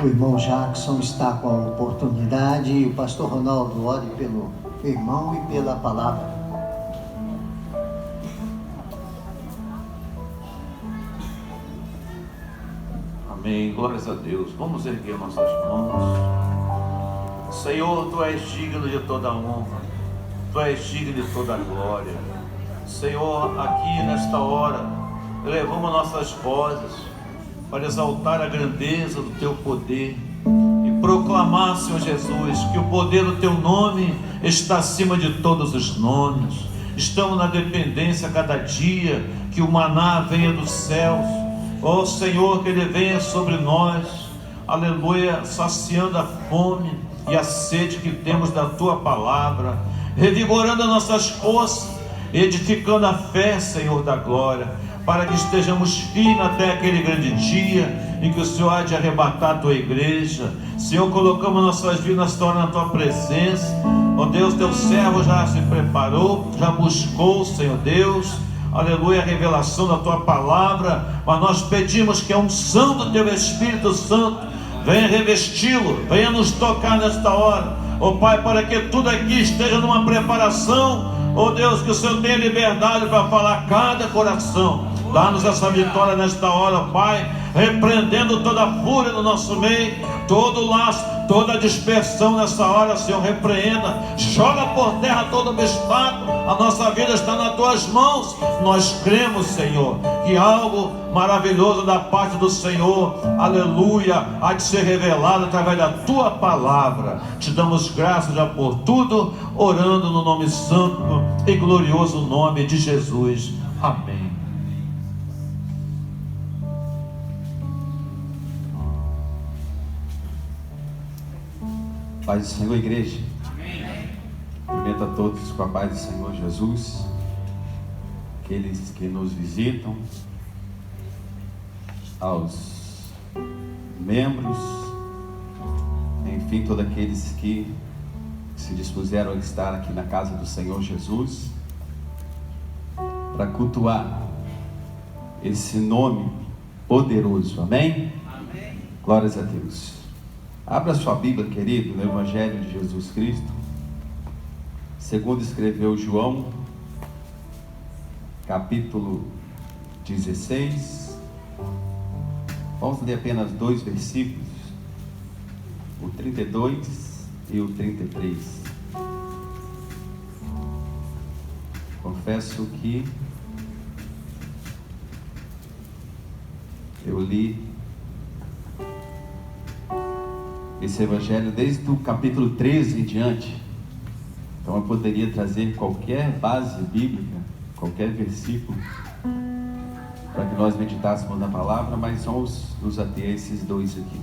O irmão Jackson está com a oportunidade e o pastor Ronaldo ore pelo irmão e pela palavra. Amém, glórias a Deus. Vamos erguer nossas mãos. Senhor, Tu és digno de toda honra, Tu és digno de toda glória. Senhor, aqui nesta hora, elevamos nossas vozes para exaltar a grandeza do Teu poder e proclamar, Senhor Jesus, que o poder do Teu nome está acima de todos os nomes. Estamos na dependência a cada dia que o maná venha dos céus. Ó Senhor, que Ele venha sobre nós, aleluia, saciando a fome e a sede que temos da Tua palavra, revigorando as nossas forças, edificando a fé, Senhor da glória, para que estejamos firmes até aquele grande dia em que o Senhor há de arrebatar a Tua igreja. Senhor, colocamos nossas vidas na Tua presença. Ó Deus, Teu servo já se preparou, já buscou, Senhor Deus, aleluia, a revelação da Tua palavra, mas nós pedimos que a unção do Teu Espírito Santo venha revesti-lo, venha nos tocar nesta hora, ó Pai, para que tudo aqui esteja numa preparação, ó Deus, que o Senhor tenha liberdade para falar a cada coração. Dá-nos essa vitória nesta hora, Pai, repreendendo toda a fúria do nosso meio, todo laço, toda dispersão nessa hora, Senhor, repreenda, joga por terra todo obstáculo. A nossa vida está nas Tuas mãos. Nós cremos, Senhor, que algo maravilhoso da parte do Senhor, aleluia, há de ser revelado através da Tua palavra. Te damos graças já por tudo, orando no nome santo e glorioso nome de Jesus. Amém. Paz do Senhor, igreja. Amém. Cumprimento a todos com a paz do Senhor Jesus, aqueles que nos visitam, aos membros, enfim, todos aqueles que se dispuseram a estar aqui na casa do Senhor Jesus, para cultuar esse nome poderoso. Amém? Amém. Glórias a Deus. Abra sua Bíblia, querido, no Evangelho de Jesus Cristo, segundo escreveu João, capítulo 16. Vamos ler apenas 2 versículos, o 32 e o 33. Confesso que eu li esse evangelho desde o capítulo 13 em diante. Então eu poderia trazer qualquer base bíblica, qualquer versículo, para que nós meditássemos na palavra, mas vamos nos ater a esses 2 aqui.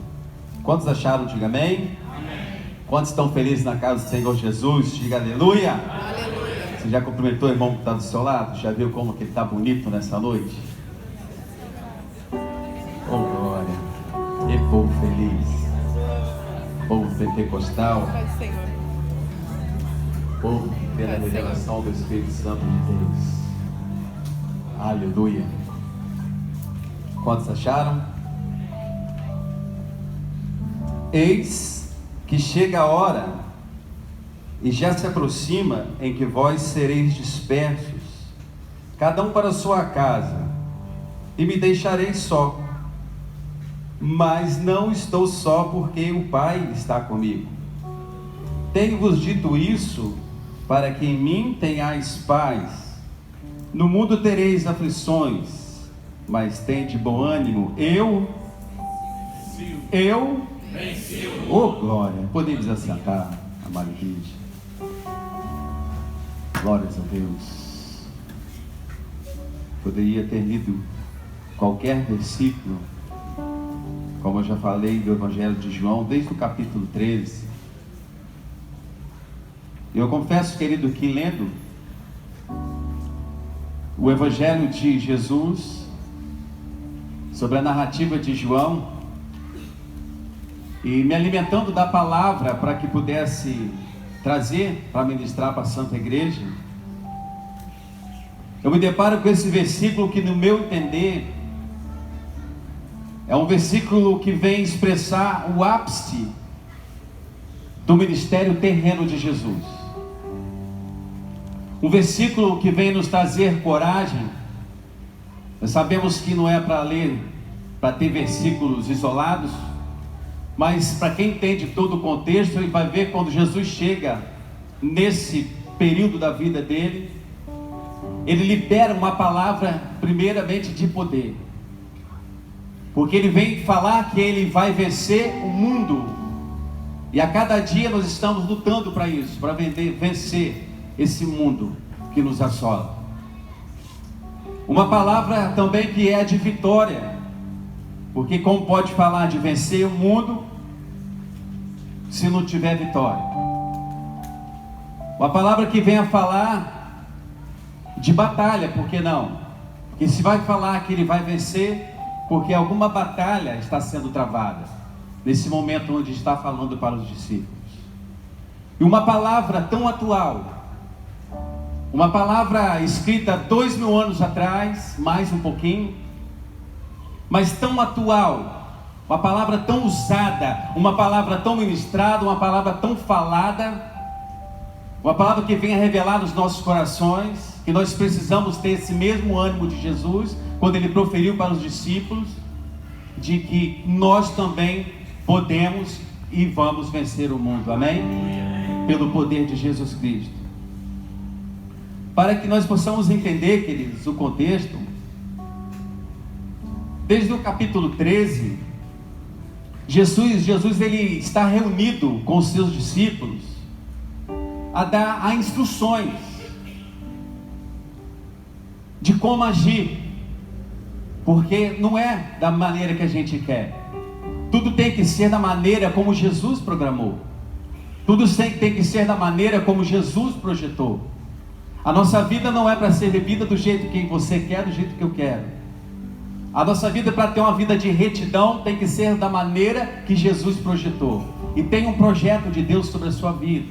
Quantos acharam? Diga amém. Amém. Quantos estão felizes na casa do Senhor Jesus? Diga aleluia. Aleluia. Você já cumprimentou o irmão que está do seu lado? Já viu como que ele está bonito nessa noite? Oh glória! E povo feliz, povo pentecostal, povo pela revelação do Espírito Santo de Deus. Aleluia. Quantos acharam? Eis que chega a hora e já se aproxima em que vós sereis dispersos, cada um para a sua casa, e me deixareis só. Mas não estou só, porque o Pai está comigo. Tenho-vos dito isso para que em mim tenhais paz. No mundo tereis aflições, mas tende bom ânimo. Eu venci. Oh glória! Podemos assentar, amado igreja. Glórias a Deus. Poderia ter lido qualquer versículo, como eu já falei do Evangelho de João, desde o capítulo 13. Eu confesso, querido, que lendo o Evangelho de Jesus, sobre a narrativa de João, e me alimentando da palavra para que pudesse trazer para ministrar para a Santa Igreja, eu me deparo com esse versículo que, no meu entender, É um versículo que vem expressar o ápice do ministério terreno de Jesus. Um versículo que vem nos trazer coragem. Nós sabemos que não é para ler, para ter versículos isolados, mas para quem entende todo o contexto, ele vai ver quando Jesus chega nesse período da vida dele, ele libera uma palavra primeiramente de poder, porque ele vem falar que ele vai vencer o mundo, e a cada dia nós estamos lutando para isso, para vencer esse mundo que nos assola. Uma palavra também que é de vitória, porque como pode falar de vencer o mundo se não tiver vitória? Uma palavra que vem a falar de batalha, por que não? Porque se vai falar que ele vai vencer, porque alguma batalha está sendo travada nesse momento onde está falando para os discípulos. E uma palavra tão atual, uma palavra escrita 2000 anos atrás, mais um pouquinho, mas tão atual, uma palavra tão usada, uma palavra tão ministrada, uma palavra tão falada, uma palavra que vem a revelar nos nossos corações, que nós precisamos ter esse mesmo ânimo de Jesus, quando ele proferiu para os discípulos, de que nós também podemos e vamos vencer o mundo, amém? Pelo poder de Jesus Cristo. Para que nós possamos entender, queridos, o contexto, desde o capítulo 13, Jesus ele está reunido com os seus discípulos a dar instruções de como agir, porque não é da maneira que a gente quer, tudo tem que ser da maneira como Jesus programou, tudo tem que ser da maneira como Jesus projetou. A nossa vida não é para ser vivida do jeito que você quer, do jeito que eu quero. A nossa vida, para ter uma vida de retidão, tem que ser da maneira que Jesus projetou. E tem um projeto de Deus sobre a sua vida,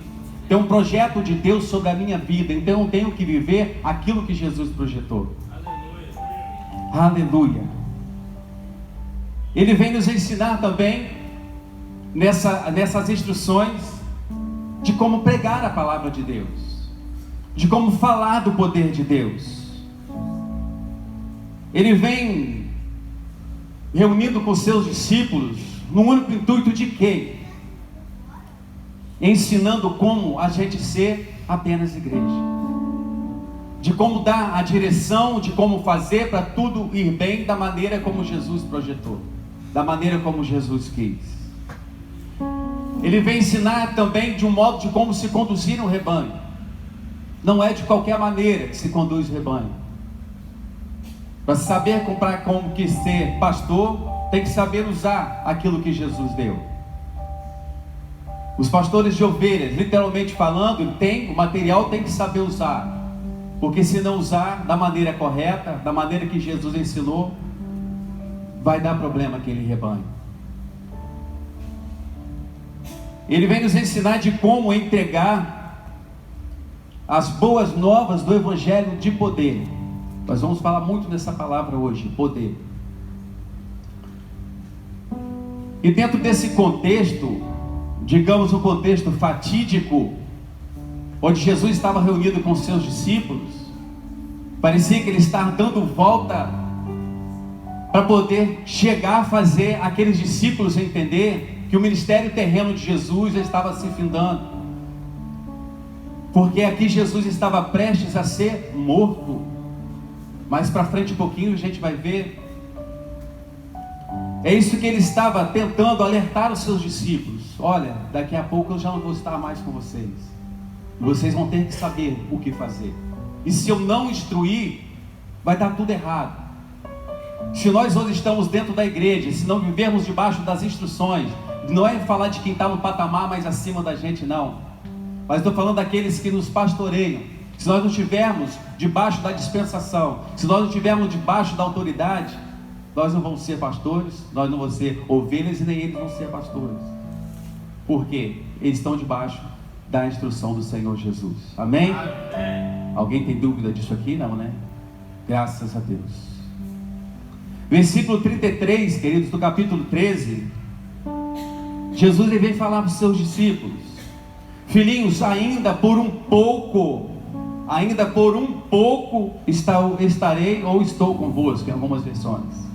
tem um projeto de Deus sobre a minha vida. Então eu tenho que viver aquilo que Jesus projetou. Aleluia. Aleluia. Ele vem nos ensinar também nessas instruções de como pregar a palavra de Deus, de como falar do poder de Deus. Ele vem reunindo com seus discípulos no único intuito de quê? Ensinando como a gente ser apenas igreja, de como dar a direção, de como fazer para tudo ir bem da maneira como Jesus projetou, da maneira como Jesus quis. Ele vem ensinar também de um modo de como se conduzir um rebanho. Não é de qualquer maneira que se conduz o rebanho. Para saber como que ser pastor, tem que saber usar aquilo que Jesus deu. Os pastores de ovelhas, literalmente falando, o material tem que saber usar, porque se não usar da maneira correta, da maneira que Jesus ensinou, vai dar problema aquele rebanho. Ele vem nos ensinar de como entregar as boas novas do evangelho de poder. Nós vamos falar muito dessa palavra hoje, poder. E dentro desse contexto, digamos um contexto fatídico, onde Jesus estava reunido com seus discípulos, parecia que ele estava dando volta para poder chegar a fazer aqueles discípulos entender que o ministério terreno de Jesus já estava se findando, porque aqui Jesus estava prestes a ser morto. Mais para frente um pouquinho a gente vai ver. É isso que ele estava tentando alertar os seus discípulos. Olha, daqui a pouco eu já não vou estar mais com vocês, e vocês vão ter que saber o que fazer. E se eu não instruir, vai dar tudo errado. Se nós hoje estamos dentro da igreja, se não vivermos debaixo das instruções, não é falar de quem está no patamar mais acima da gente, não, mas estou falando daqueles que nos pastoreiam. Se nós não estivermos debaixo da dispensação, se nós não estivermos debaixo da autoridade, nós não vamos ser pastores, nós não vamos ser ovelhas, e nem eles vão ser pastores. Por quê? Eles estão debaixo da instrução do Senhor Jesus. Amém? Amém. Alguém tem dúvida disso aqui? Não, né? Graças a Deus. Versículo 33, queridos, do capítulo 13. Jesus vem falar para os seus discípulos: filhinhos, ainda por um pouco estarei ou estou convosco, em algumas versões.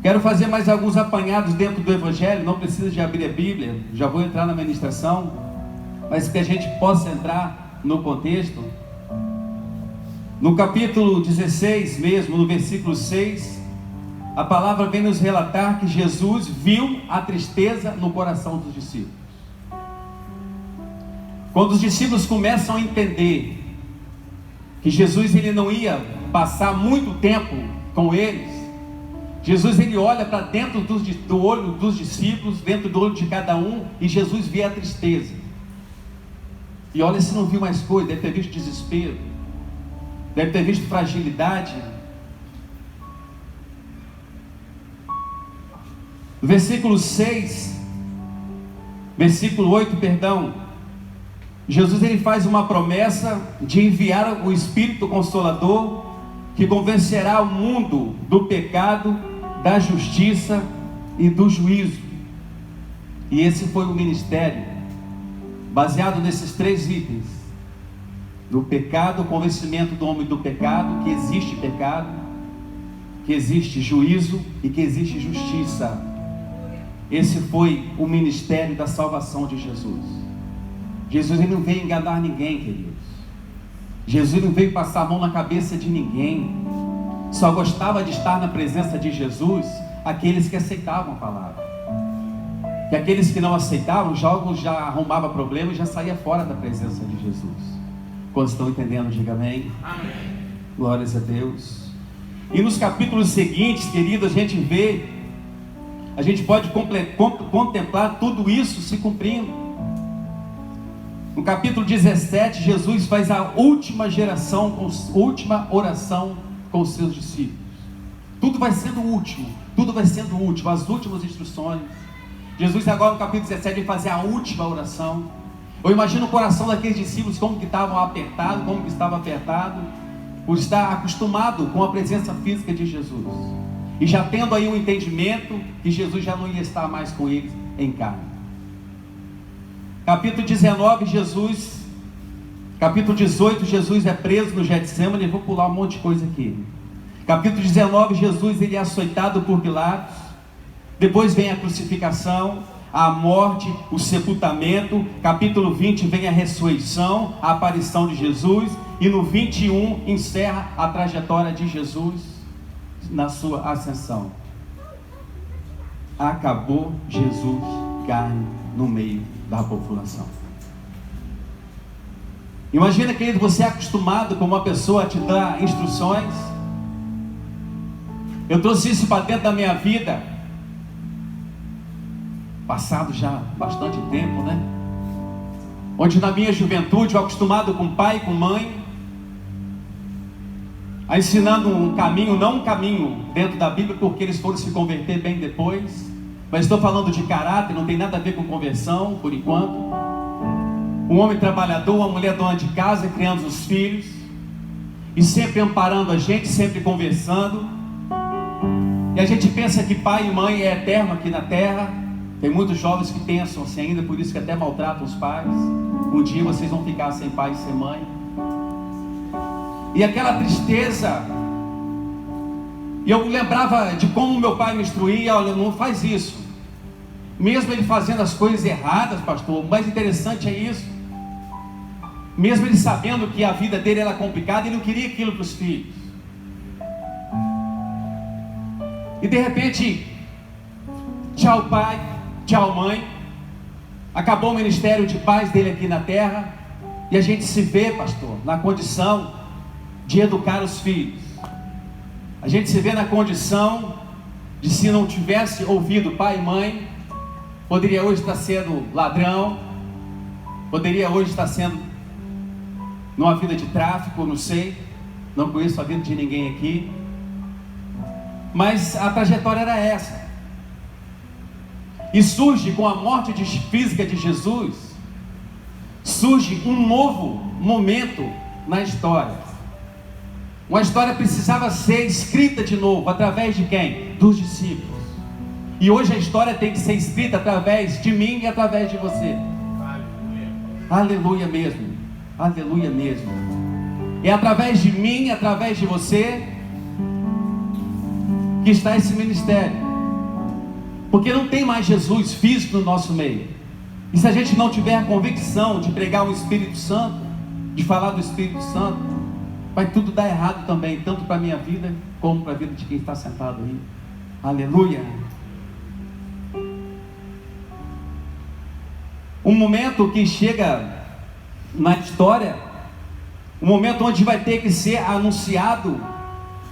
Quero fazer mais alguns apanhados dentro do Evangelho, não precisa de abrir a Bíblia, já vou entrar na ministração, mas que a gente possa entrar no contexto. No capítulo 16 mesmo, no versículo 6, a palavra vem nos relatar que Jesus viu a tristeza no coração dos discípulos. Quando os discípulos começam a entender que Jesus ele não ia passar muito tempo com eles, Jesus ele olha para dentro do olho dos discípulos, dentro do olho de cada um, e Jesus vê a tristeza. E olha se não viu mais coisa, deve ter visto desespero, deve ter visto fragilidade. No versículo 8, Jesus ele faz uma promessa de enviar o Espírito Consolador, que convencerá o mundo do pecado, da justiça e do juízo. E esse foi o ministério, baseado nesses 3 itens: do pecado, o convencimento do homem do pecado, que existe pecado, que existe juízo e que existe justiça. Esse foi o ministério da salvação de Jesus. Jesus ele não veio enganar ninguém, queridos. Jesus não veio passar a mão na cabeça de ninguém. Só gostava de estar na presença de Jesus aqueles que aceitavam a palavra. E aqueles que não aceitavam, já arrumava problema e já saía fora da presença de Jesus. Quando estão entendendo, diga amém. Amém. Glórias a Deus. E nos capítulos seguintes, querido, a gente pode contemplar tudo isso se cumprindo. No capítulo 17, Jesus faz a última oração com os seus discípulos. Tudo vai sendo último, as últimas instruções. Jesus agora no capítulo 17 vai fazer a última oração. Eu imagino o coração daqueles discípulos como que estava apertado, por estar acostumado com a presença física de Jesus, e já tendo aí um entendimento que Jesus já não ia estar mais com eles em carne. Capítulo 19, capítulo 18, Jesus é preso no Getsemane. Vou pular um monte de coisa aqui. Capítulo 19, Jesus ele é açoitado por Pilatos. Depois vem a crucificação, a morte, o sepultamento. Capítulo 20 vem a ressurreição, a aparição de Jesus. E no 21 encerra a trajetória de Jesus na sua ascensão. Acabou Jesus carne no meio da população. Imagina, querido, você é acostumado com uma pessoa a te dar instruções. Eu trouxe isso para dentro da minha vida, passado já bastante tempo, né? Onde na minha juventude eu acostumado com pai e com mãe, a ensinando um caminho, não um caminho dentro da Bíblia, porque eles foram se converter bem depois, mas estou falando de caráter, não tem nada a ver com conversão, por enquanto. Um homem trabalhador, uma mulher dona de casa, criando os filhos, e sempre amparando a gente, sempre conversando. E a gente pensa que pai e mãe é eterno aqui na terra. Tem muitos jovens que pensam assim ainda, por isso que até maltratam os pais. Um dia vocês vão ficar sem pai e sem mãe. E aquela tristeza. E eu lembrava de como meu pai me instruía: olha, não faz isso. Mesmo ele fazendo as coisas erradas, pastor, o mais interessante é isso. Mesmo ele sabendo que a vida dele era complicada, ele não queria aquilo para os filhos. E de repente, tchau pai, tchau mãe, acabou o ministério de pais dele aqui na terra, e a gente se vê, pastor, na condição de educar os filhos. A gente se vê na condição de, se não tivesse ouvido pai e mãe, poderia hoje estar sendo ladrão, poderia hoje estar sendo numa vida de tráfico, não sei, não conheço a vida de ninguém aqui, mas a trajetória era essa. E surge com a morte física de Jesus, surge um novo momento na história. Uma história precisava ser escrita de novo, através de quem? Dos discípulos. E hoje a história tem que ser escrita através de mim e através de você. Aleluia mesmo. Aleluia mesmo. É através de mim, através de você, que está esse ministério. Porque não tem mais Jesus físico no nosso meio. E se a gente não tiver a convicção de pregar o Espírito Santo, de falar do Espírito Santo, vai tudo dar errado também, tanto para a minha vida, como para a vida de quem está sentado aí. Aleluia. Um momento que chega na história, um momento onde vai ter que ser anunciado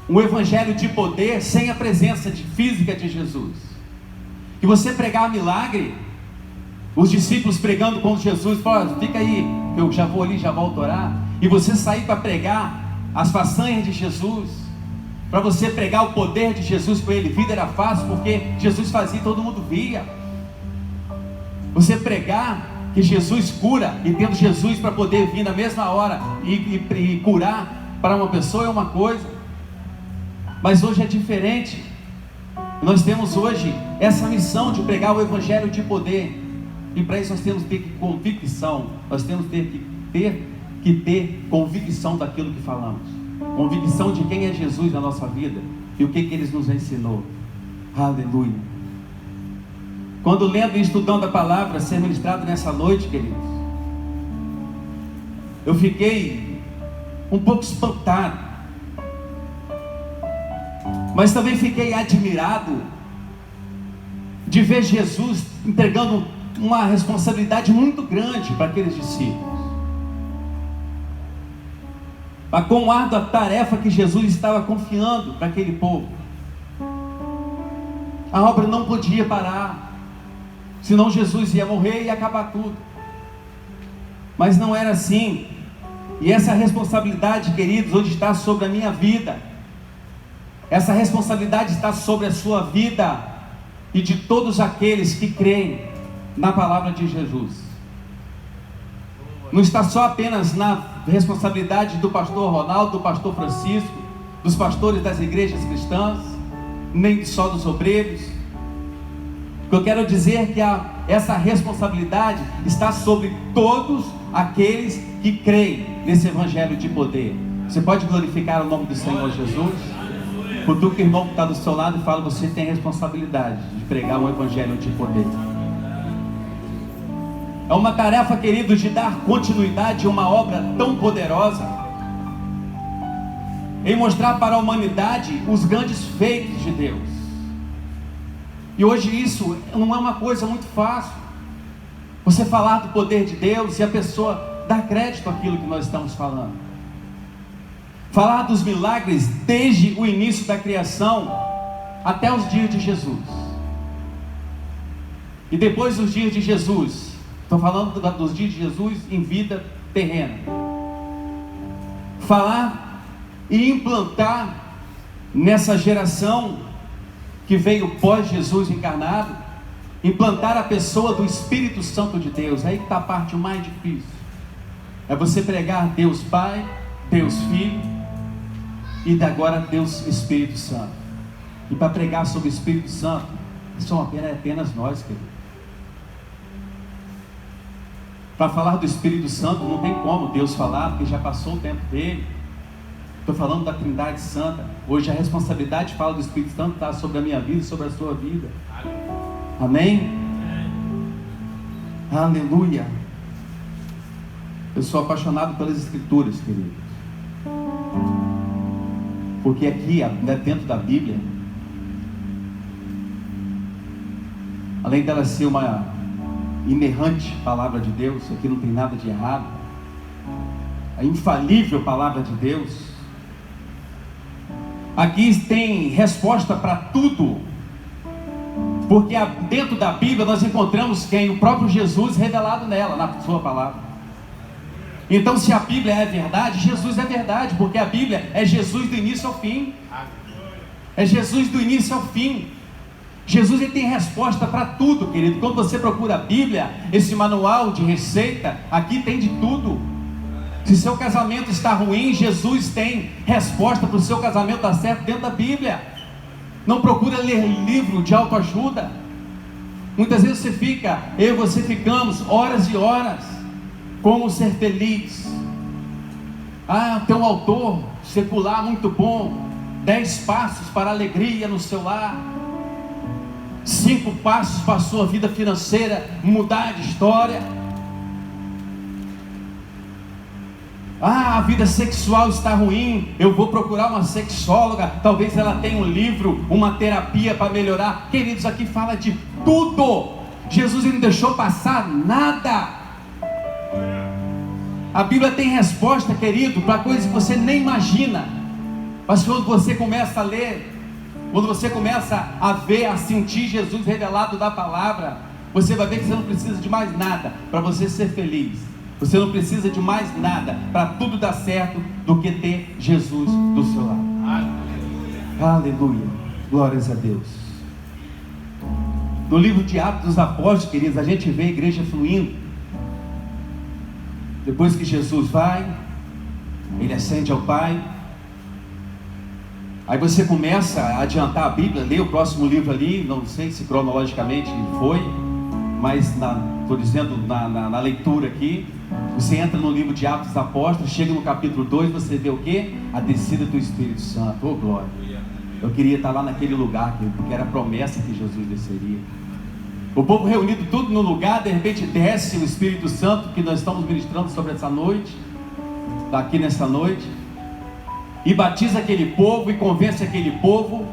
um evangelho de poder sem a presença física de Jesus. Que você pregar milagre, os discípulos pregando com Jesus, fala, fica aí, eu já vou ali, já volto a orar. E você sair para pregar as façanhas de Jesus, para você pregar o poder de Jesus para ele, vida era fácil, porque Jesus fazia e todo mundo via. Você pregar que Jesus cura, e tendo Jesus para poder vir na mesma hora e curar para uma pessoa é uma coisa, mas hoje é diferente. Nós temos hoje essa missão de pregar o evangelho de poder, e para isso nós temos que ter convicção, nós temos que ter convicção daquilo que falamos, convicção de quem é Jesus na nossa vida e o que Ele nos ensinou. Aleluia. Quando lendo e estudando a palavra ser ministrado nessa noite, queridos, eu fiquei um pouco espantado, mas também fiquei admirado de ver Jesus entregando uma responsabilidade muito grande para aqueles discípulos, a quão árdua tarefa que Jesus estava confiando para aquele povo. A obra não podia parar, senão Jesus ia morrer e ia acabar tudo. Mas não era assim. E essa responsabilidade, queridos, hoje está sobre a minha vida. Essa responsabilidade está sobre a sua vida e de todos aqueles que creem na palavra de Jesus. Não está só apenas na responsabilidade do pastor Ronaldo, do pastor Francisco, dos pastores das igrejas cristãs, nem só dos obreiros. O que eu quero dizer é que essa responsabilidade está sobre todos aqueles que creem nesse evangelho de poder. Você pode glorificar o nome do Senhor Jesus? Cutuca o irmão que está do seu lado e fala, você tem responsabilidade de pregar um evangelho de poder. É uma tarefa, querido, de dar continuidade a uma obra tão poderosa, em mostrar para a humanidade os grandes feitos de Deus. E hoje isso não é uma coisa muito fácil, você falar do poder de Deus e a pessoa dar crédito àquilo que nós estamos falando. Falar dos milagres desde o início da criação até os dias de Jesus. E depois dos dias de Jesus, estou falando dos dias de Jesus em vida terrena. Falar e implantar nessa geração que veio pós-Jesus encarnado, implantar a pessoa do Espírito Santo de Deus. Aí que está a parte mais difícil. É você pregar Deus Pai, Deus Filho e agora Deus Espírito Santo. E para pregar sobre o Espírito Santo, é apenas nós, querido. Para falar do Espírito Santo não tem como Deus falar, porque já passou o tempo dele. Estou falando da Trindade Santa. Hoje a responsabilidade de falar do Espírito Santo está sobre a minha vida e sobre a sua vida. Amém? Aleluia. Eu sou apaixonado pelas Escrituras, queridos, porque aqui dentro da Bíblia, além dela ser uma inerrante palavra de Deus, aqui não tem nada de errado, a infalível palavra de Deus. Aqui tem resposta para tudo, porque dentro da Bíblia nós encontramos quem? O próprio Jesus revelado nela, na sua palavra. Então, se a Bíblia é verdade, Jesus é verdade, porque a Bíblia é Jesus do início ao fim. É Jesus do início ao fim. Jesus, ele tem resposta para tudo, querido. Quando você procura a Bíblia, esse manual de receita, aqui tem de tudo. Se seu casamento está ruim, Jesus tem resposta para o seu casamento dar certo dentro da Bíblia. Não procura ler livro de autoajuda. Muitas vezes eu e você ficamos horas e horas. Como ser feliz? Tem um autor secular muito bom, 10 passos para a alegria no seu lar, 5 passos para a sua vida financeira mudar de história. A vida sexual está ruim, eu vou procurar uma sexóloga, talvez ela tenha um livro, uma terapia para melhorar. Queridos, aqui fala de tudo. Jesus não deixou passar nada. A Bíblia tem resposta, querido, para coisas que você nem imagina. Mas quando você começa a ler, quando você começa a ver, a sentir Jesus revelado da palavra, você vai ver que você não precisa de mais nada para você ser feliz. Você não precisa de mais nada para tudo dar certo do que ter Jesus do seu lado. Aleluia. Glórias a Deus. No livro de Atos dos Apóstolos, queridos, a gente vê a igreja fluindo. Depois que Jesus vai, ele ascende ao Pai. Aí você começa a adiantar a Bíblia, lê o próximo livro ali, não sei se cronologicamente foi, mas estou dizendo na leitura aqui. Você entra no livro de Atos dos Apóstolos, chega no capítulo 2, você vê o que? A descida do Espírito Santo. Oh glória! Eu queria estar lá naquele lugar, porque era a promessa que Jesus desceria. O povo reunido tudo no lugar, de repente desce o Espírito Santo, que nós estamos ministrando sobre essa noite, aqui nessa noite, e batiza aquele povo e convence aquele povo.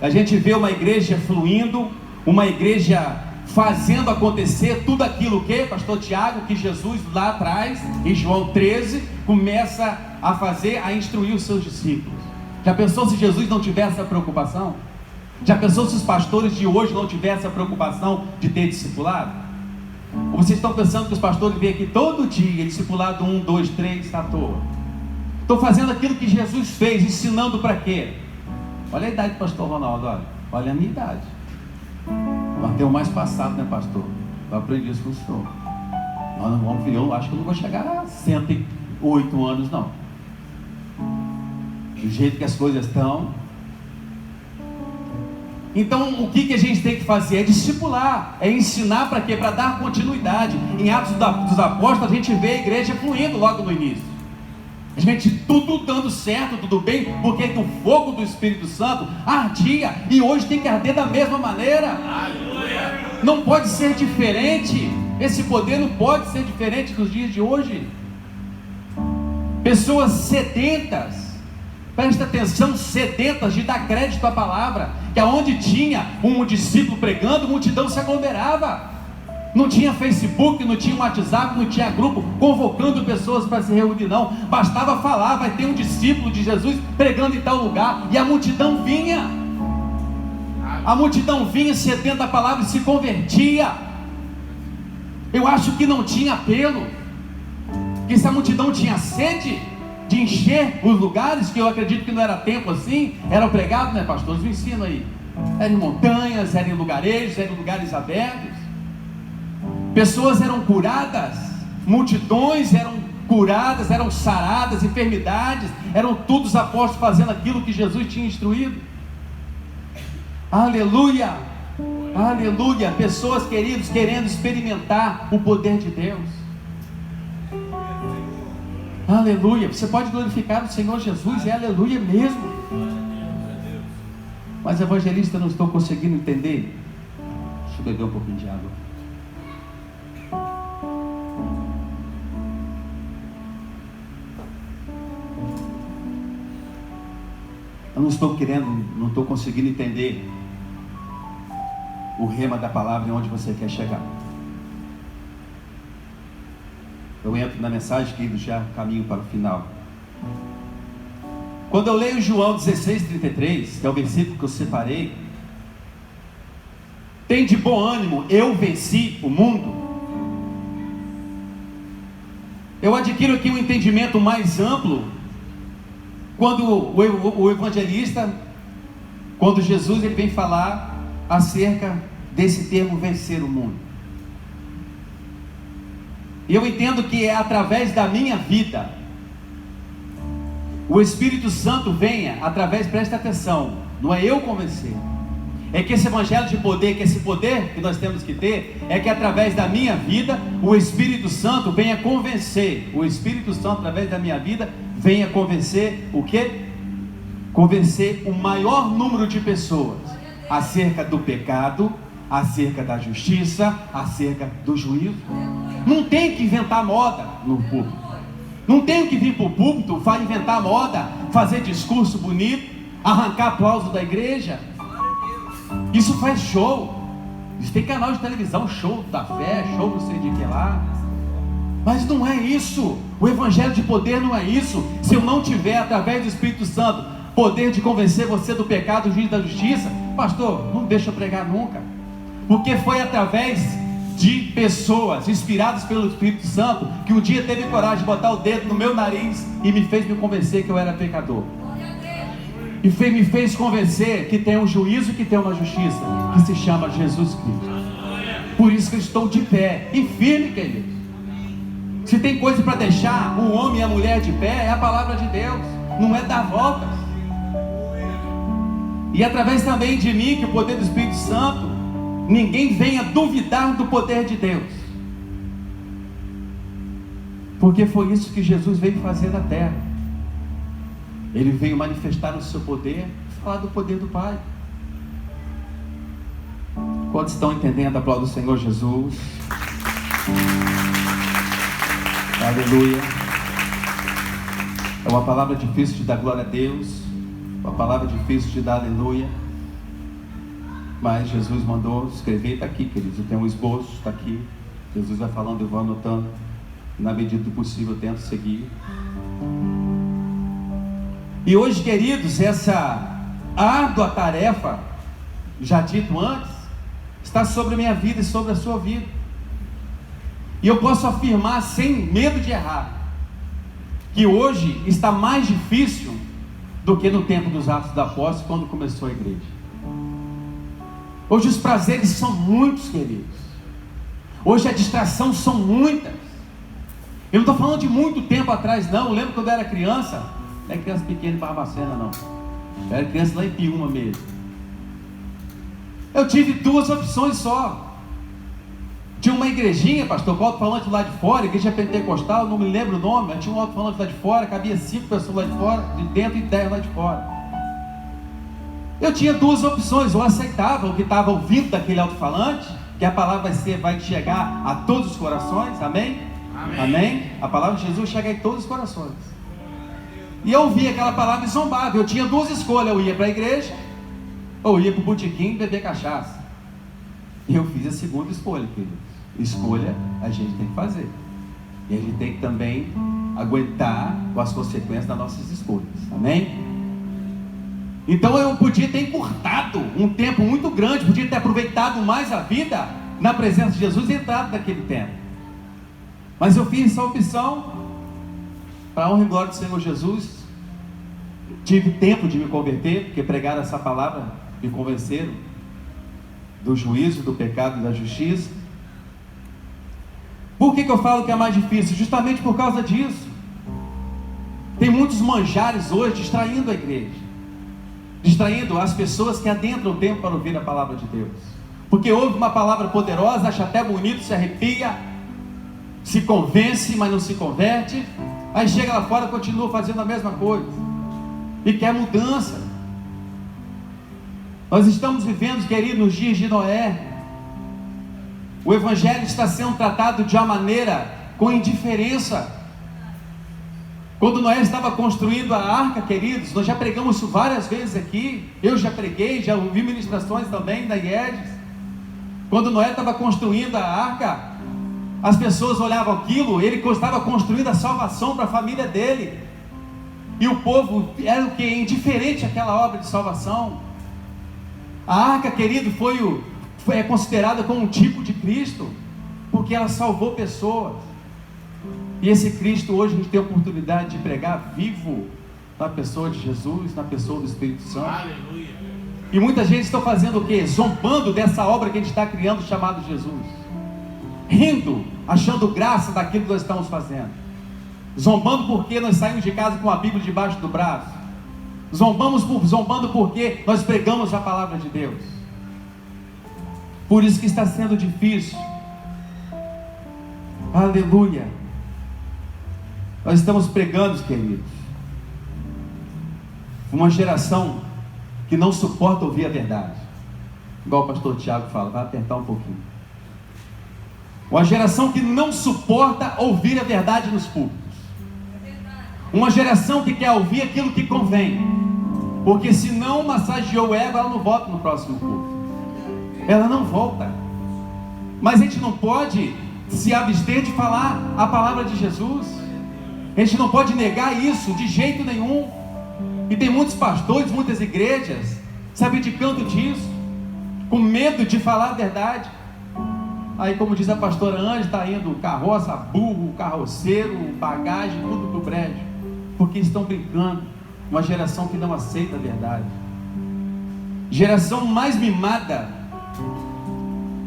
A gente vê uma igreja fluindo, uma igreja fazendo acontecer tudo aquilo que, pastor Tiago, que Jesus lá atrás, em João 13, começa a fazer, a instruir os seus discípulos. Já pensou se Jesus não tivesse essa preocupação? Já pensou se os pastores de hoje não tivessem a preocupação de ter discipulado? Ou vocês estão pensando que os pastores vêm aqui todo dia, discipulado 1, 2, 3, à toa? Estou fazendo aquilo que Jesus fez, ensinando para quê? Olha a idade do pastor Ronaldo, olha a minha idade. Mas tem o mais passado, né, pastor? Eu aprendi isso com o senhor. Nós não vamos, eu acho que eu não vou chegar a 108 anos, não. Do jeito que as coisas estão. Então, o que a gente tem que fazer? É discipular, é ensinar para quê? Para dar continuidade. Em Atos dos Apóstolos, a gente vê a igreja fluindo logo no início. A gente tudo dando certo, tudo bem, porque o fogo do Espírito Santo ardia, e hoje tem que arder da mesma maneira. Aleluia. Não pode ser diferente. Esse poder não pode ser diferente dos dias de hoje. Pessoas sedentas, presta atenção, sedentas de dar crédito à palavra, que aonde tinha um discípulo pregando, a multidão se aglomerava. Não tinha Facebook, não tinha WhatsApp, não tinha grupo convocando pessoas para se reunir, não. Bastava falar, vai ter um discípulo de Jesus pregando em tal lugar, e a multidão vinha. A multidão vinha sedenta a palavra e se convertia. Eu acho que não tinha apelo, que se a multidão tinha sede de encher os lugares, que eu acredito que não era tempo assim, era pregado, né, pastor? Nos ensina aí. Era em montanhas, era em lugarejos, era em lugares abertos. Pessoas eram curadas, multidões eram curadas, eram saradas, enfermidades, eram todos os apóstolos fazendo aquilo que Jesus tinha instruído. Aleluia, aleluia. Pessoas, queridos, querendo experimentar o poder de Deus. Aleluia. Você pode glorificar o Senhor Jesus, é aleluia mesmo. Mas evangelista, eu não estou conseguindo entender. Deixa eu beber um pouquinho de água. Eu não estou conseguindo entender o rema da palavra e onde você quer chegar. Eu entro na mensagem, querido, já caminho para o final. Quando eu leio João 16:33, que é o versículo que eu separei, tem de bom ânimo, eu venci o mundo. Eu adquiro aqui um entendimento mais amplo quando o evangelista, quando Jesus ele vem falar acerca desse termo vencer o mundo. E eu entendo que é através da minha vida, o Espírito Santo venha através, presta atenção, não é eu convencer, é que esse evangelho de poder, que esse poder que nós temos que ter, é que através da minha vida, o Espírito Santo venha convencer, o Espírito Santo através da minha vida, venha convencer o quê? Convencer o maior número de pessoas acerca do pecado, acerca da justiça, acerca do juízo. Não tem que inventar moda no púlpito, não tem que vir para o púlpito, inventar moda, fazer discurso bonito, arrancar aplauso da igreja. Isso faz show. Isso tem canal de televisão, show da fé, show não sei de que lá. Mas não é isso. O evangelho de poder não é isso. Se eu não tiver, através do Espírito Santo, poder de convencer você do pecado, do juízo e da justiça, pastor, não deixa eu pregar nunca. Porque foi através de pessoas inspiradas pelo Espírito Santo que um dia teve coragem de botar o dedo no meu nariz e me fez me convencer que eu era pecador. E me fez convencer que tem um juízo, que tem uma justiça, que se chama Jesus Cristo. Por isso que eu estou de pé e firme, querido. Se tem coisa para deixar o homem e a mulher de pé, é a palavra de Deus, não é dar voltas. E através também de mim, que o poder do Espírito Santo, ninguém venha duvidar do poder de Deus, porque foi isso que Jesus veio fazer na terra. Ele veio manifestar o seu poder, falar do poder do Pai. Quantos estão entendendo? Aplauda o Senhor Jesus. Aleluia. É uma palavra difícil de dar glória a Deus, uma palavra difícil de dar aleluia, mas Jesus mandou escrever, está aqui, queridos. Tem um esboço, está aqui. Jesus vai falando, eu vou anotando, na medida do possível eu tento seguir. E hoje, queridos, essa árdua tarefa, já dito antes, está sobre a minha vida e sobre a sua vida. E eu posso afirmar, sem medo de errar, que hoje está mais difícil do que no tempo dos Atos dos Apóstolos, quando começou a igreja. Hoje os prazeres são muitos, queridos. Hoje a distração são muitas. Eu não estou falando de muito tempo atrás, não. Eu lembro quando eu era criança. Não é criança pequena em Barbacena, não. Eu era criança lá em Piúma mesmo. Eu tive duas opções só. Tinha uma igrejinha, pastor, com alto-falante lá de fora, igreja pentecostal, não me lembro o nome, mas tinha um alto-falante lá de fora, cabia 5 pessoas lá de fora, de dentro e 10 lá de fora. Eu tinha duas opções, eu aceitava o que estava ouvindo daquele alto-falante, que a palavra vai chegar a todos os corações, amém? Amém? Amém? A palavra de Jesus chega em todos os corações. E eu ouvia aquela palavra e zombava. Eu tinha duas escolhas, eu ia para a igreja, ou ia para o botequim beber cachaça. E eu fiz a segunda escolha, queridos. Escolha a gente tem que fazer. E a gente tem que também aguentar com as consequências das nossas escolhas, amém? Então eu podia ter encurtado um tempo muito grande, podia ter aproveitado mais a vida na presença de Jesus e entrado naquele tempo. Mas eu fiz essa opção, para a honra e glória do Senhor Jesus. Tive tempo de me converter, porque pregaram essa palavra, me convenceram do juízo, do pecado e da justiça. Por que eu falo que é mais difícil? Justamente por causa disso. Tem muitos manjares hoje distraindo a igreja, distraindo as pessoas que adentram o tempo para ouvir a palavra de Deus, porque ouve uma palavra poderosa, acha até bonito, se arrepia, se convence, mas não se converte. Aí chega lá fora e continua fazendo a mesma coisa e quer mudança. Nós estamos vivendo, querido, nos dias de Noé. O evangelho está sendo tratado de uma maneira com indiferença. Quando Noé estava construindo a arca, queridos, nós já pregamos isso várias vezes aqui. Eu já preguei, já ouvi ministrações também da IEDES. Quando Noé estava construindo a arca, as pessoas olhavam aquilo, ele estava construindo a salvação para a família dele, e o povo era o que? Indiferente àquela obra de salvação. A arca, querido, é considerada como um tipo de Cristo, porque ela salvou pessoas. E esse Cristo hoje a gente tem a oportunidade de pregar vivo na pessoa de Jesus, na pessoa do Espírito Santo. Aleluia. E muita gente está fazendo o quê? Zombando dessa obra que a gente está criando, chamado Jesus, rindo, achando graça daquilo que nós estamos fazendo. zombando porque nós saímos de casa com a Bíblia debaixo do braço, zombando porque nós pregamos a palavra de Deus. Por isso que está sendo difícil. Aleluia. Nós estamos pregando, queridos, uma geração que não suporta ouvir a verdade. Igual o pastor Tiago fala, vai apertar um pouquinho. Uma geração que não suporta ouvir a verdade nos púlpitos. Uma geração que quer ouvir aquilo que convém, porque se não massageou o ego, ela não volta no próximo culto. Ela não volta. Mas a gente não pode se abster de falar a palavra de Jesus. A gente não pode negar isso de jeito nenhum. E tem muitos pastores, muitas igrejas se abdicando disso, com medo de falar a verdade. Aí, como diz a pastora Ângela, está indo carroça, burro, carroceiro, bagagem, tudo pro brejo, porque estão brincando. Uma geração que não aceita a verdade, geração mais mimada,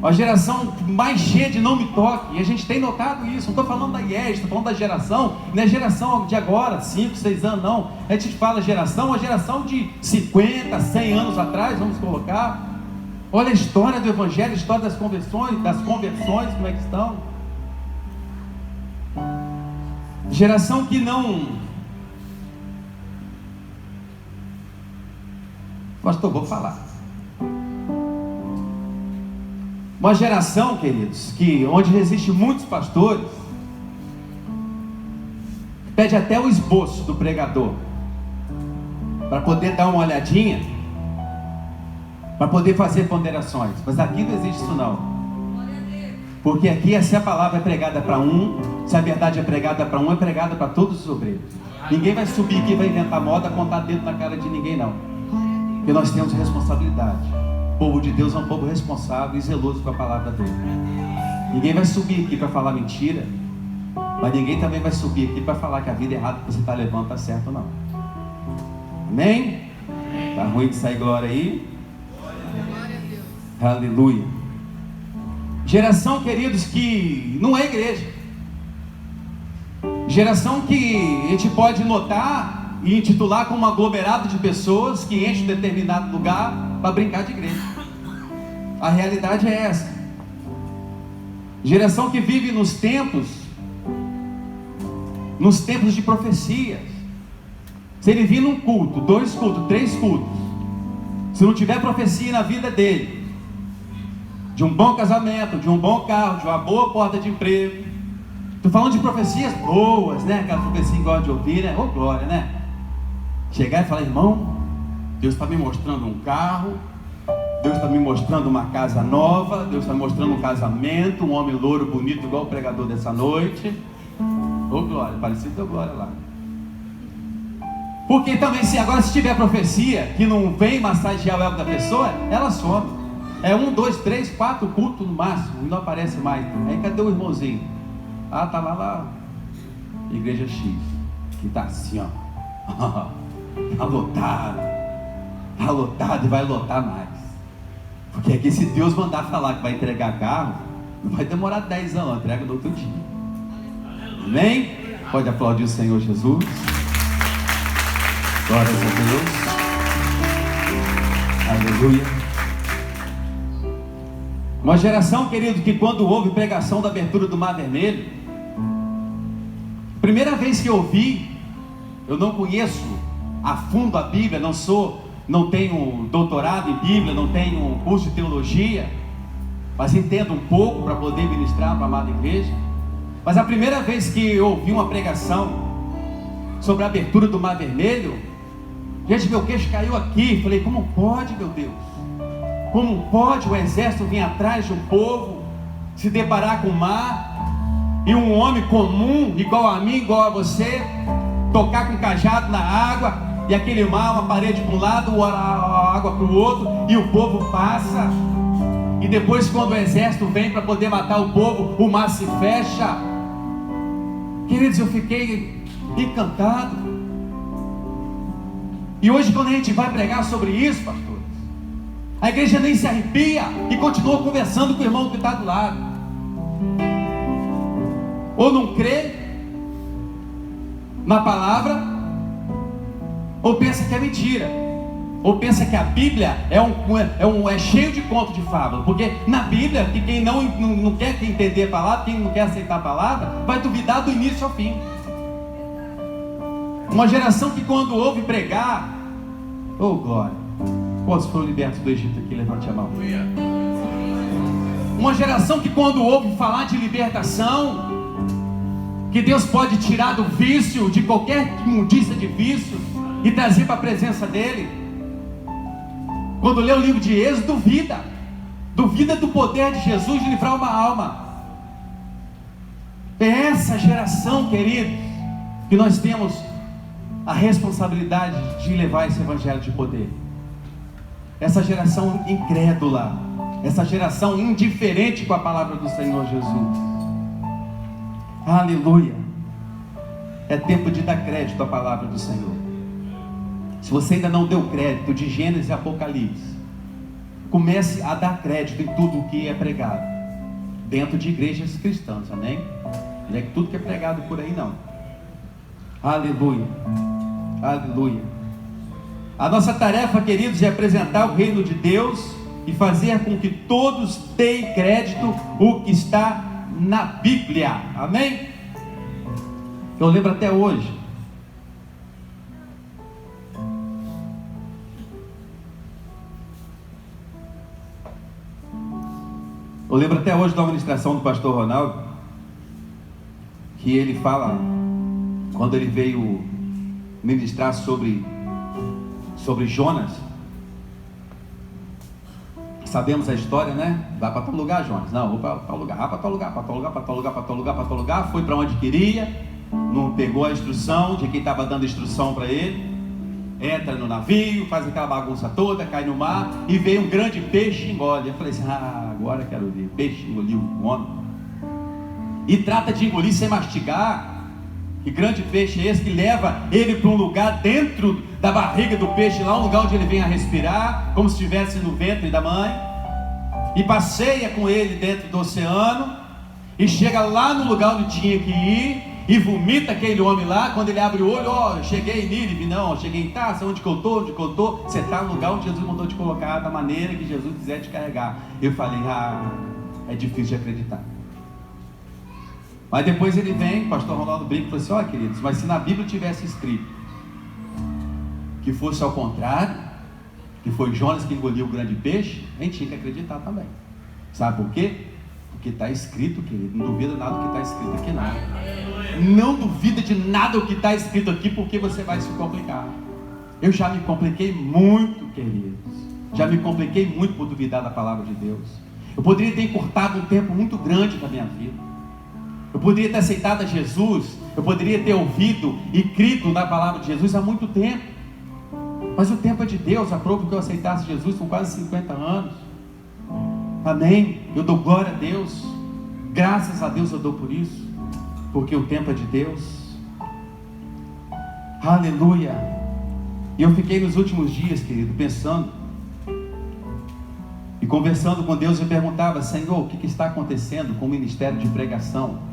uma geração mais cheia de não me toque. E a gente tem notado isso. Não estou falando da IES, estou falando da geração. Não é geração de agora, 5, 6 anos, não. A gente fala geração, uma geração de 50, 100 anos atrás, vamos colocar. Olha a história do Evangelho, a história das conversões, como é que estão. Geração que não... Pastor, vou falar. Uma geração, queridos, que onde existem muitos pastores, pede até o esboço do pregador, para poder dar uma olhadinha, para poder fazer ponderações. Mas aqui não existe isso não. Porque aqui, se a palavra é pregada para um, se a verdade é pregada para um, é pregada para todos os obreiros. Ninguém vai subir aqui, vai inventar moda, apontar dedo na cara de ninguém não. Porque nós temos responsabilidade. O povo de Deus é um povo responsável e zeloso com a palavra dele. Ninguém vai subir aqui para falar mentira, mas ninguém também vai subir aqui para falar que a vida errada que você está levando está certo não. Amém? Está ruim de sair glória aí? Aleluia. Geração, queridos, que não é igreja. Geração que a gente pode notar e intitular como um aglomerado de pessoas que enchem um determinado lugar para brincar de igreja. A realidade é essa. Geração que vive nos tempos de profecias. Se ele vir num culto, 2 cultos, 3 cultos, se não tiver profecia na vida dele, de um bom casamento, de um bom carro, de uma boa porta de emprego, estou falando de profecias boas, né? Aquela profecia que gosta de ouvir, né? Ô glória, né? Chegar e falar, irmão, Deus está me mostrando um carro, Deus está me mostrando uma casa nova, Deus está me mostrando um casamento, um homem louro, bonito, igual o pregador dessa noite. Ô glória, parecido com a glória lá. Porque também, se tiver profecia que não vem massagear o ego da pessoa, ela some. É 1, 2, 3, 4 cultos no máximo, e não aparece mais. Aí cadê o irmãozinho? Ah, tá lá, igreja X, que tá assim, ó. Tá lotado e vai lotar mais. Porque aqui, se Deus mandar falar que vai entregar carro, não vai demorar 10 anos, entrega no outro dia. Amém? Pode aplaudir o Senhor Jesus. Glórias a Deus. Aleluia. Uma geração, querido, que quando houve pregação da abertura do Mar Vermelho, primeira vez que eu ouvi, eu não conheço a fundo a Bíblia, não tenho doutorado em Bíblia, não tenho curso de teologia, mas entendo um pouco para poder ministrar para a amada igreja. Mas a primeira vez que eu ouvi uma pregação sobre a abertura do Mar Vermelho, gente, meu queixo caiu aqui. Falei, como pode, meu Deus? Como pode o exército vir atrás de um povo, se deparar com o mar, e um homem comum, igual a mim, igual a você, tocar com cajado na água, e aquele mar, uma parede para um lado, a água para o outro, e o povo passa, e depois quando o exército vem para poder matar o povo, o mar se fecha. Queridos, eu fiquei encantado. E hoje, quando a gente vai pregar sobre isso, pastor, a igreja nem se arrepia e continua conversando com o irmão que está do lado. Ou não crê, na palavra, ou pensa que é mentira, ou pensa que a Bíblia é cheio de conto de fábula. Porque na Bíblia, que quem não quer entender a palavra, quem não quer aceitar a palavra, vai duvidar do início ao fim. Uma geração que quando ouve pregar, oh glória, quantos foram libertos do Egito aqui? Levante a mão. Uma geração que quando ouve falar de libertação, que Deus pode tirar do vício, de qualquer imundícia de vício, e trazer para a presença dele, quando lê o livro de Êxodo, duvida do poder de Jesus de livrar uma alma. É essa geração, queridos, que nós temos a responsabilidade de levar esse evangelho de poder. Essa geração incrédula, essa geração indiferente com a palavra do Senhor Jesus. Aleluia. É tempo de dar crédito à palavra do Senhor. Se você ainda não deu crédito de Gênesis e Apocalipse, comece a dar crédito em tudo o que é pregado dentro de igrejas cristãs, amém? Não é que tudo que é pregado por aí não. Aleluia, aleluia. A nossa tarefa, queridos, é apresentar o reino de Deus e fazer com que todos deem crédito o que está na Bíblia, amém? Eu lembro até hoje, da ministração do pastor Ronaldo, que ele fala, quando ele veio ministrar sobre Jonas. Sabemos a história, né? Vai para tal lugar, Jonas. Não, vou para tal lugar. Para tal lugar, para tal lugar, para tal lugar, para tal lugar, para tal lugar. Foi para onde queria, não pegou a instrução de quem estava dando instrução para ele. Entra no navio, faz aquela bagunça toda, cai no mar, e veio um grande peixe e engole. Eu falei assim, agora quero ver. Peixe engoliu um homem. E trata de engolir sem mastigar. Que grande peixe é esse que leva ele para um lugar dentro da barriga do peixe, lá um lugar onde ele vem a respirar, como se estivesse no ventre da mãe, e passeia com ele dentro do oceano, e chega lá no lugar onde tinha que ir, e vomita aquele homem lá. Quando ele abre o olho, eu cheguei em Nínive, não, eu cheguei em Tarso, onde que eu estou, você está no lugar onde Jesus mandou te colocar, da maneira que Jesus quiser te carregar. Eu falei, é difícil de acreditar. Mas depois ele vem, o pastor Ronaldo brinca e falou assim, queridos, mas se na Bíblia tivesse escrito que fosse ao contrário, que foi Jonas que engoliu o grande peixe, a gente tinha que acreditar também. Sabe por quê? Porque está escrito, querido. Não duvida nada do que está escrito aqui, não. Não duvida de nada do que está escrito aqui, porque você vai se complicar. Eu já me compliquei muito, queridos. Já me compliquei muito por duvidar da palavra de Deus. Eu poderia ter encurtado um tempo muito grande da minha vida. Eu poderia ter aceitado a Jesus. Eu poderia ter ouvido e crido na palavra de Jesus há muito tempo. Mas o tempo é de Deus. Aprove que eu aceitasse Jesus com quase 50 anos. Amém? Eu dou glória a Deus. Graças a Deus eu dou por isso. Porque o tempo é de Deus. Aleluia. E eu fiquei nos últimos dias, querido, pensando e conversando com Deus. Eu perguntava, Senhor, o que está acontecendo com o ministério de pregação?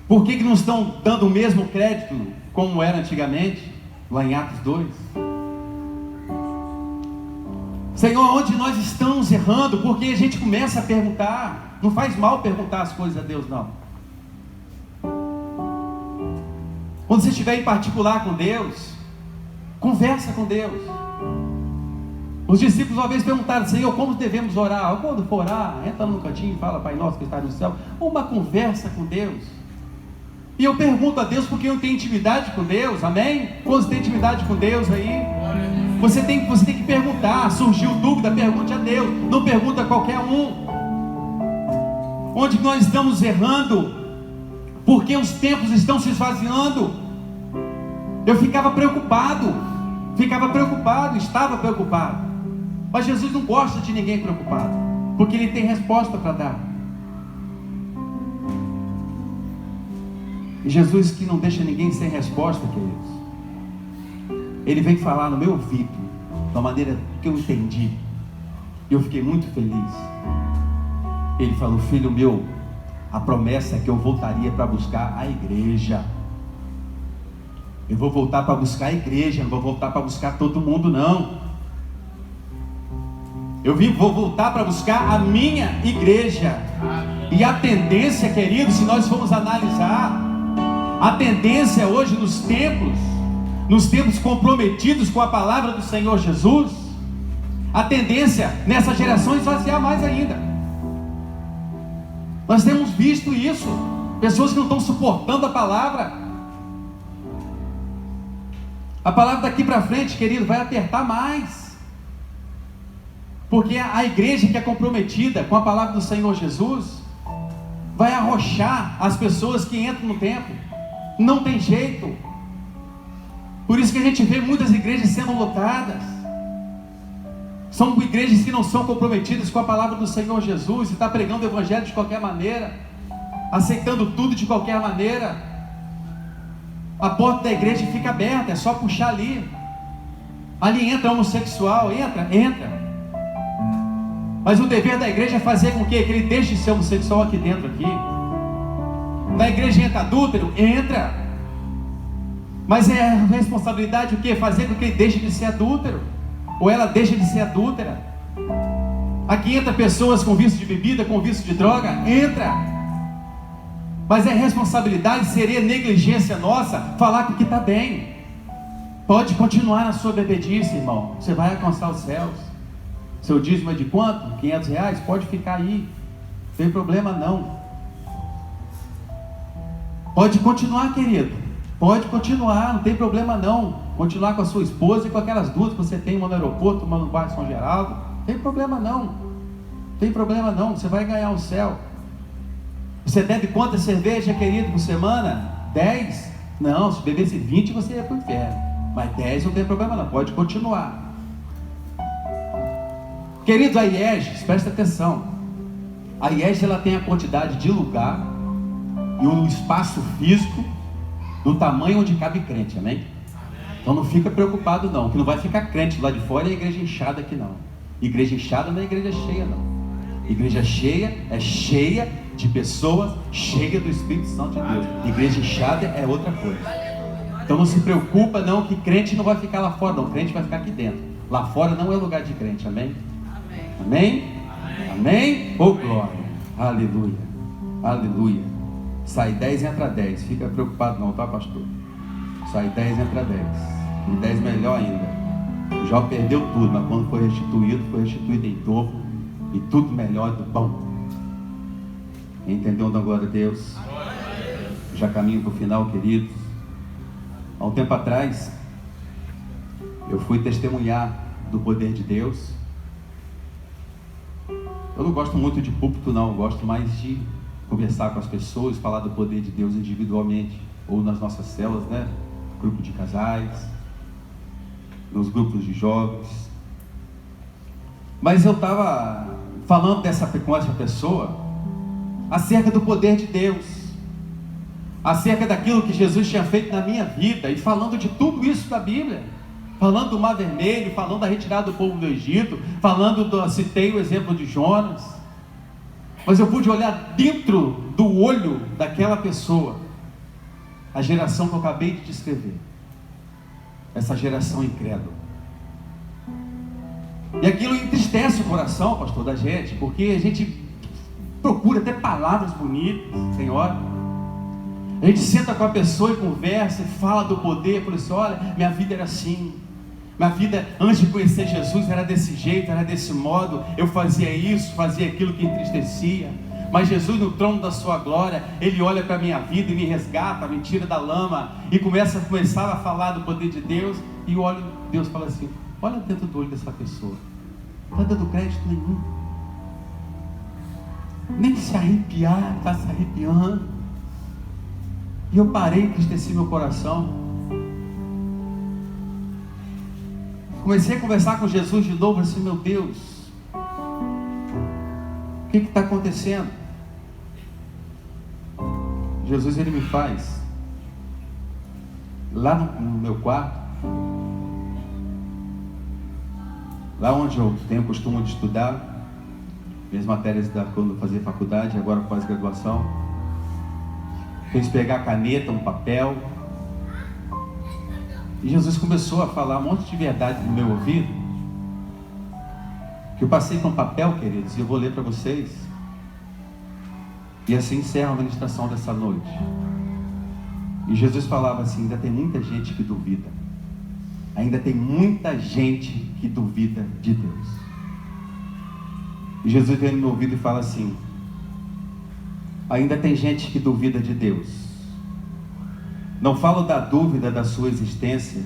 Por que não estão dando o mesmo crédito como era antigamente, lá em Atos 2? Senhor, onde nós estamos errando? Porque a gente começa a perguntar. Não faz mal perguntar as coisas a Deus, não. Quando você estiver em particular com Deus, conversa com Deus. Os discípulos uma vez perguntaram, Senhor, como devemos orar? Quando for orar, entra num cantinho e fala, Pai nosso que está no céu. Uma conversa com Deus. E eu pergunto a Deus porque eu tenho intimidade com Deus, amém? Quando você tem intimidade com Deus aí, você tem que perguntar. Surgiu dúvida, pergunte a Deus, não pergunta a qualquer um. Onde nós estamos errando? Porque os tempos estão se esvaziando. Eu estava preocupado. Mas Jesus não gosta de ninguém preocupado, porque Ele tem resposta para dar. E Jesus que não deixa ninguém sem resposta, queridos. Ele veio falar no meu ouvido, de uma maneira que eu entendi. E eu fiquei muito feliz. Ele falou: filho meu, a promessa é que eu voltaria para buscar a igreja. Eu vou voltar para buscar a igreja, não vou voltar para buscar todo mundo, não. Vou voltar para buscar a minha igreja. E a tendência, querido, se nós formos analisar, a tendência hoje nos tempos comprometidos com a palavra do Senhor Jesus, a tendência nessa geração é esvaziar mais ainda. Nós temos visto isso, pessoas que não estão suportando a palavra. A palavra daqui para frente, querido, vai apertar mais, porque a igreja que é comprometida com a palavra do Senhor Jesus vai arrochar as pessoas que entram no templo. Não tem jeito. Por isso que a gente vê muitas igrejas sendo lotadas. São igrejas que não são comprometidas com a palavra do Senhor Jesus, e está pregando o evangelho de qualquer maneira, aceitando tudo de qualquer maneira. A porta da igreja fica aberta, é só puxar ali. Ali entra homossexual, entra. Mas o dever da igreja é fazer com que ele deixe de ser homossexual aqui dentro. Na igreja entra adúltero, entra. Mas é a responsabilidade o quê? Fazer com que ele deixe de ser adúltero, ou ela deixe de ser adúltera. Aqui entra pessoas com vício de bebida, com vício de droga, entra. Mas é responsabilidade, seria negligência nossa falar que o que está bem. Pode continuar na sua bebedice, irmão, você vai alcançar os céus. Seu dízimo é de quanto? R$500? Pode ficar aí, não tem problema não. Pode continuar, querido, pode continuar, não tem problema não. Continuar com a sua esposa e com aquelas duas que você tem, uma no aeroporto, uma no bairro São Geraldo, não tem problema não. Não tem problema não, você vai ganhar o céu. Você bebe quantas cervejas, querido, por semana? 10? Não, se bebesse 20 você ia para o inferno. Mas 10 não tem problema não, pode continuar. Querido, a IEGES, presta atenção. A IEGES, ela tem a quantidade de lugar e um espaço físico do tamanho onde cabe crente, amém? Então não fica preocupado não, que não vai ficar crente lá de fora e a igreja inchada aqui não. Igreja inchada não é igreja cheia não. Igreja cheia é cheia de pessoas cheias do Espírito Santo de Deus. Igreja inchada é outra coisa. Então não se preocupa não, que crente não vai ficar lá fora não, crente vai ficar aqui dentro. Lá fora não é lugar de crente, amém? Amém? Amém? Oh glória, aleluia, aleluia. Sai 10, entra 10, fica preocupado não, tá pastor? Sai 10, entra 10, e 10 melhor ainda. Jó perdeu tudo, mas quando foi restituído em dobro, e tudo melhor do bom. Entendeu da glória a Deus? Já caminho para o final, queridos. Há um tempo atrás, eu fui testemunhar do poder de Deus. Eu não gosto muito de púlpito não, eu gosto mais de conversar com as pessoas, falar do poder de Deus individualmente, ou nas nossas células, né? Grupo de casais, nos grupos de jovens. Mas eu estava falando com essa pessoa acerca do poder de Deus, acerca daquilo que Jesus tinha feito na minha vida, e falando de tudo isso da Bíblia, falando do Mar Vermelho, falando da retirada do povo do Egito, citei o exemplo de Jonas. Mas eu pude olhar dentro do olho daquela pessoa, a geração que eu acabei de descrever, essa geração incrédula. E aquilo entristece o coração, pastor, da gente, porque a gente procura até palavras bonitas, Senhor. A gente senta com a pessoa e conversa e fala do poder, fala assim: olha, minha vida era assim, minha vida antes de conhecer Jesus era desse jeito, era desse modo, eu fazia isso, fazia aquilo que entristecia, mas Jesus no trono da sua glória, Ele olha para a minha vida e me resgata, me tira da lama, e começava a falar do poder de Deus, e olha, Deus fala assim: olha dentro do olho dessa pessoa, não está dando crédito nenhum, nem se arrepiar, está se arrepiando. E eu parei, entristeci meu coração, comecei a conversar com Jesus de novo, assim: meu Deus, o que está acontecendo? Jesus, Ele me faz, lá no meu quarto, lá onde eu tenho o costume de estudar, minhas matérias quando eu fazia faculdade, agora pós-graduação. Fez pegar caneta, um papel. E Jesus começou a falar um monte de verdade no meu ouvido, que eu passei para um papel, queridos, e eu vou ler para vocês. E assim encerra a ministração dessa noite. E Jesus falava assim: ainda tem muita gente que duvida. Ainda tem muita gente que duvida de Deus. E Jesus vem no meu ouvido e fala assim: ainda tem gente que duvida de Deus. Não falo da dúvida da sua existência,